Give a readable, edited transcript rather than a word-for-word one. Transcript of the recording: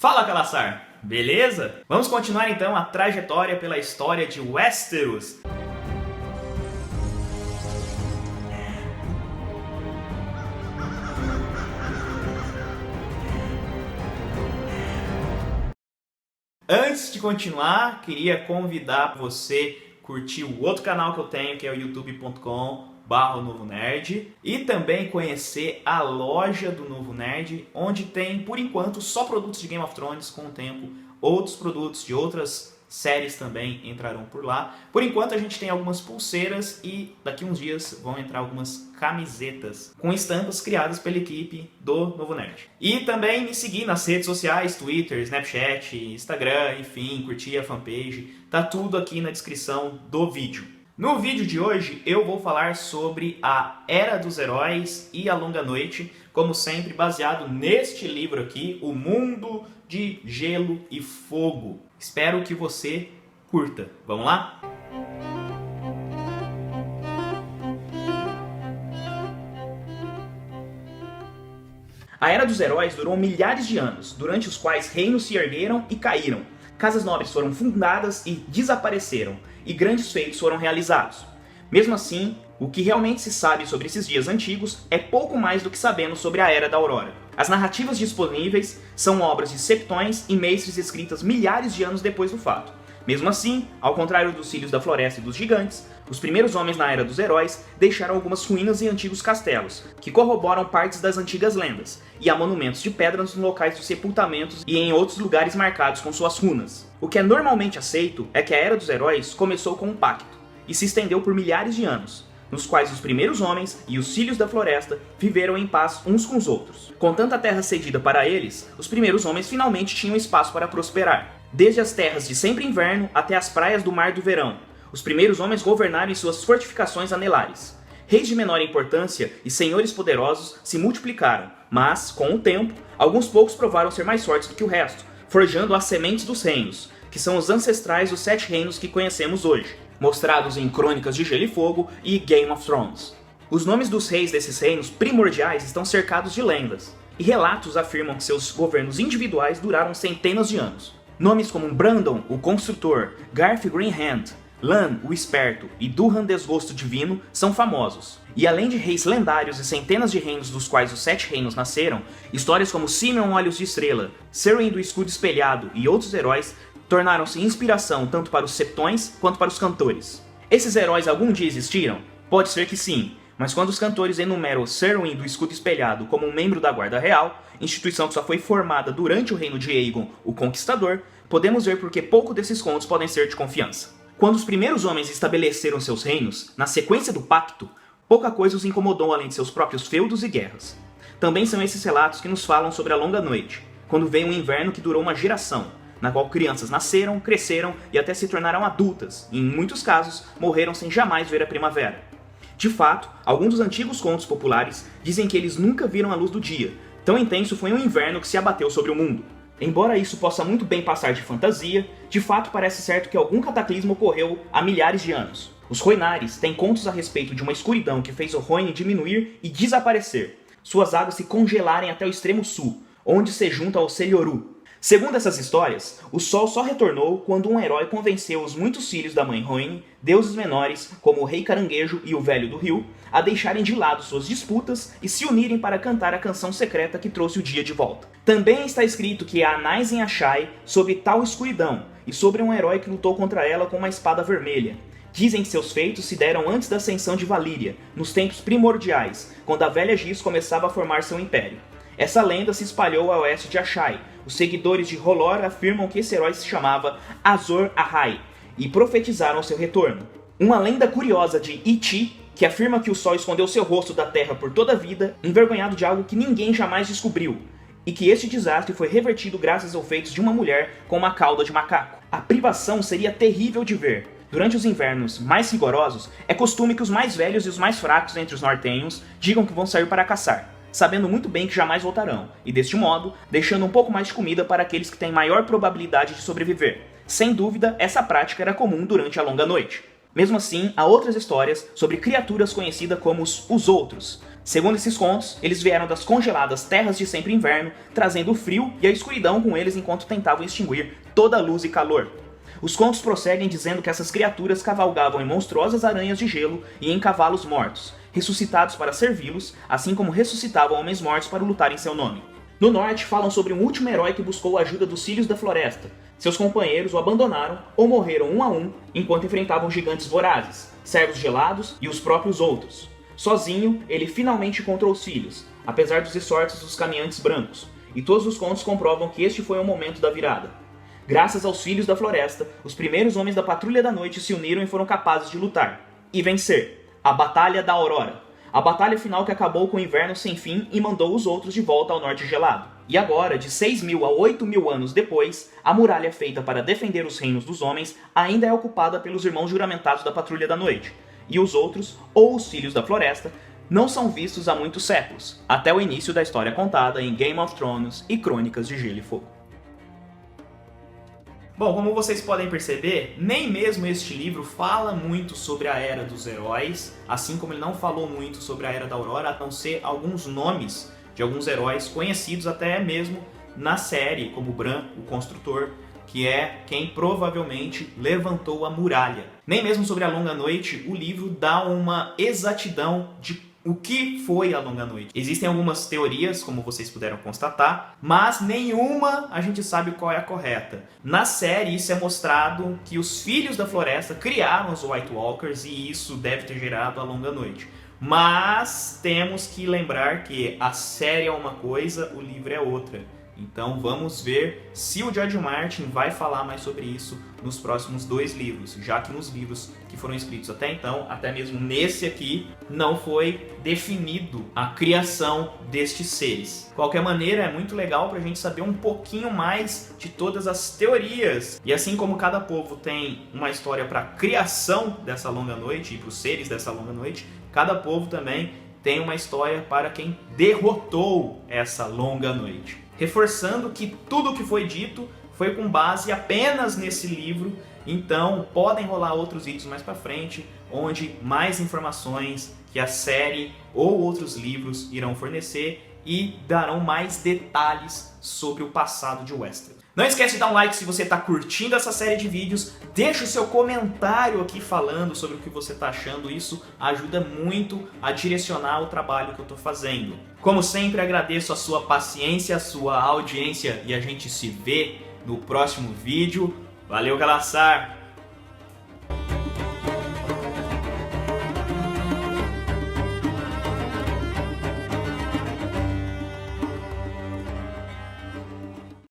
Fala, Calaçar! Beleza? Vamos continuar então a trajetória pela história de Westeros. Antes de continuar, queria convidar você a curtir o outro canal que eu tenho, que é o youtube.com/Novo Nerd, e também conhecer a loja do Novo Nerd, onde tem, por enquanto, só produtos de Game of Thrones. Com o tempo, outros produtos de outras séries também entrarão por lá. Por enquanto, a gente tem algumas pulseiras e daqui uns dias vão entrar algumas camisetas com estampas criadas pela equipe do Novo Nerd. E também me seguir nas redes sociais, Twitter, Snapchat, Instagram, enfim, curtir a fanpage. Tá tudo aqui na descrição do vídeo. No vídeo de hoje eu vou falar sobre a Era dos Heróis e a Longa Noite, como sempre baseado neste livro aqui, O Mundo de Gelo e Fogo. Espero que você curta. Vamos lá? A Era dos Heróis durou milhares de anos, durante os quais reinos se ergueram e caíram. Casas nobres foram fundadas e desapareceram, e grandes feitos foram realizados. Mesmo assim, o que realmente se sabe sobre esses dias antigos é pouco mais do que sabemos sobre a Era da Aurora. As narrativas disponíveis são obras de septões e mestres escritas milhares de anos depois do fato. Mesmo assim, ao contrário dos Filhos da Floresta e dos Gigantes, os primeiros homens na Era dos Heróis deixaram algumas ruínas e antigos castelos, que corroboram partes das antigas lendas, e há monumentos de pedras nos locais dos sepultamentos e em outros lugares marcados com suas runas. O que é normalmente aceito é que a Era dos Heróis começou com um pacto, e se estendeu por milhares de anos, nos quais os primeiros homens e os Filhos da Floresta viveram em paz uns com os outros. Com tanta terra cedida para eles, os primeiros homens finalmente tinham espaço para prosperar. Desde as terras de sempre inverno até as praias do mar do verão, os primeiros homens governaram em suas fortificações anelares. Reis de menor importância e senhores poderosos se multiplicaram, mas, com o tempo, alguns poucos provaram ser mais fortes do que o resto, forjando as sementes dos reinos, que são os ancestrais dos 7 reinos que conhecemos hoje, mostrados em Crônicas de Gelo e Fogo e Game of Thrones. Os nomes dos reis desses reinos primordiais estão cercados de lendas, e relatos afirmam que seus governos individuais duraram centenas de anos. Nomes como Brandon, o Construtor, Garth Greenhand, Lan, o Esperto e Duhan Desgosto Divino são famosos. E além de reis lendários e centenas de reinos dos quais os 7 reinos nasceram, histórias como Simeon Olhos de Estrela, Serwyn do Escudo Espelhado e outros heróis tornaram-se inspiração tanto para os septões quanto para os cantores. Esses heróis algum dia existiram? Pode ser que sim, mas quando os cantores enumeram Serwyn do Escudo Espelhado como um membro da Guarda Real, instituição que só foi formada durante o reino de Aegon, o Conquistador, podemos ver porque pouco desses contos podem ser de confiança. Quando os primeiros homens estabeleceram seus reinos, na sequência do pacto, pouca coisa os incomodou além de seus próprios feudos e guerras. Também são esses relatos que nos falam sobre a Longa Noite, quando veio um inverno que durou uma geração, na qual crianças nasceram, cresceram e até se tornaram adultas, e em muitos casos morreram sem jamais ver a primavera. De fato, alguns dos antigos contos populares dizem que eles nunca viram a luz do dia, tão intenso foi um inverno que se abateu sobre o mundo. Embora isso possa muito bem passar de fantasia, de fato parece certo que algum cataclismo ocorreu há milhares de anos. Os Rhoynares têm contos a respeito de uma escuridão que fez o Rhoyne diminuir e desaparecer, suas águas se congelarem até o extremo sul, onde se junta ao Selioru. Segundo essas histórias, o Sol só retornou quando um herói convenceu os muitos filhos da mãe Rhoyne, deuses menores, como o Rei Caranguejo e o Velho do Rio, a deixarem de lado suas disputas e se unirem para cantar a canção secreta que trouxe o dia de volta. Também está escrito que há anais em Ashai sobre tal escuridão, e sobre um herói que lutou contra ela com uma espada vermelha. Dizem que seus feitos se deram antes da ascensão de Valíria, nos tempos primordiais, quando a velha Giz começava a formar seu império. Essa lenda se espalhou a oeste de Ashai. Os seguidores de R'hllor afirmam que esse herói se chamava Azor Ahai e profetizaram seu retorno. Uma lenda curiosa de Iti, que afirma que o sol escondeu seu rosto da terra por toda a vida, envergonhado de algo que ninguém jamais descobriu, e que este desastre foi revertido graças aos feitos de uma mulher com uma cauda de macaco. A privação seria terrível de ver. Durante os invernos mais rigorosos, é costume que os mais velhos e os mais fracos entre os nortenhos digam que vão sair para caçar, sabendo muito bem que jamais voltarão, e deste modo, deixando um pouco mais de comida para aqueles que têm maior probabilidade de sobreviver. Sem dúvida, essa prática era comum durante a Longa Noite. Mesmo assim, há outras histórias sobre criaturas conhecidas como os Outros. Segundo esses contos, eles vieram das congeladas terras de sempre inverno, trazendo o frio e a escuridão com eles enquanto tentavam extinguir toda a luz e calor. Os contos prosseguem dizendo que essas criaturas cavalgavam em monstruosas aranhas de gelo e em cavalos mortos, ressuscitados para servi-los, assim como ressuscitavam homens mortos para lutar em seu nome. No norte, falam sobre um último herói que buscou a ajuda dos Filhos da Floresta. Seus companheiros o abandonaram ou morreram um a um enquanto enfrentavam gigantes vorazes, servos gelados e os próprios Outros. Sozinho, ele finalmente encontrou os filhos, apesar dos esforços dos caminhantes brancos, e todos os contos comprovam que este foi o momento da virada. Graças aos Filhos da Floresta, os primeiros homens da Patrulha da Noite se uniram e foram capazes de lutar e vencer a Batalha da Aurora, a batalha final que acabou com o inverno sem fim e mandou os Outros de volta ao norte gelado. E agora, de 6.000 a 8.000 anos depois, a muralha feita para defender os reinos dos homens ainda é ocupada pelos irmãos juramentados da Patrulha da Noite, e os Outros, ou os Filhos da Floresta, não são vistos há muitos séculos, até o início da história contada em Game of Thrones e Crônicas de Gelo e Fogo. Bom, como vocês podem perceber, nem mesmo este livro fala muito sobre a Era dos Heróis, assim como ele não falou muito sobre a Era da Aurora, a não ser alguns nomes de alguns heróis conhecidos até mesmo na série, como Bran, o Construtor, que é quem provavelmente levantou a muralha. Nem mesmo sobre a Longa Noite o livro dá uma exatidão de o que foi a Longa Noite. Existem algumas teorias, como vocês puderam constatar, mas nenhuma a gente sabe qual é a correta. Na série isso é mostrado que os Filhos da Floresta criaram os White Walkers e isso deve ter gerado a Longa Noite. Mas temos que lembrar que a série é uma coisa, o livro é outra. Então vamos ver se o George Martin vai falar mais sobre isso nos próximos 2 livros, já que nos livros que foram escritos até então, até mesmo nesse aqui, não foi definido a criação destes seres. De qualquer maneira, é muito legal para a gente saber um pouquinho mais de todas as teorias. E assim como cada povo tem uma história para a criação dessa longa noite e para os seres dessa longa noite, cada povo também tem uma história para quem derrotou essa longa noite. Reforçando que tudo o que foi dito foi com base apenas nesse livro, então podem rolar outros vídeos mais pra frente, onde mais informações que a série ou outros livros irão fornecer e darão mais detalhes sobre o passado de Westeros. Não esquece de dar um like se você está curtindo essa série de vídeos, deixa o seu comentário aqui falando sobre o que você está achando, isso ajuda muito a direcionar o trabalho que eu estou fazendo. Como sempre, agradeço a sua paciência, a sua audiência e a gente se vê no próximo vídeo. Valeu, Galassar!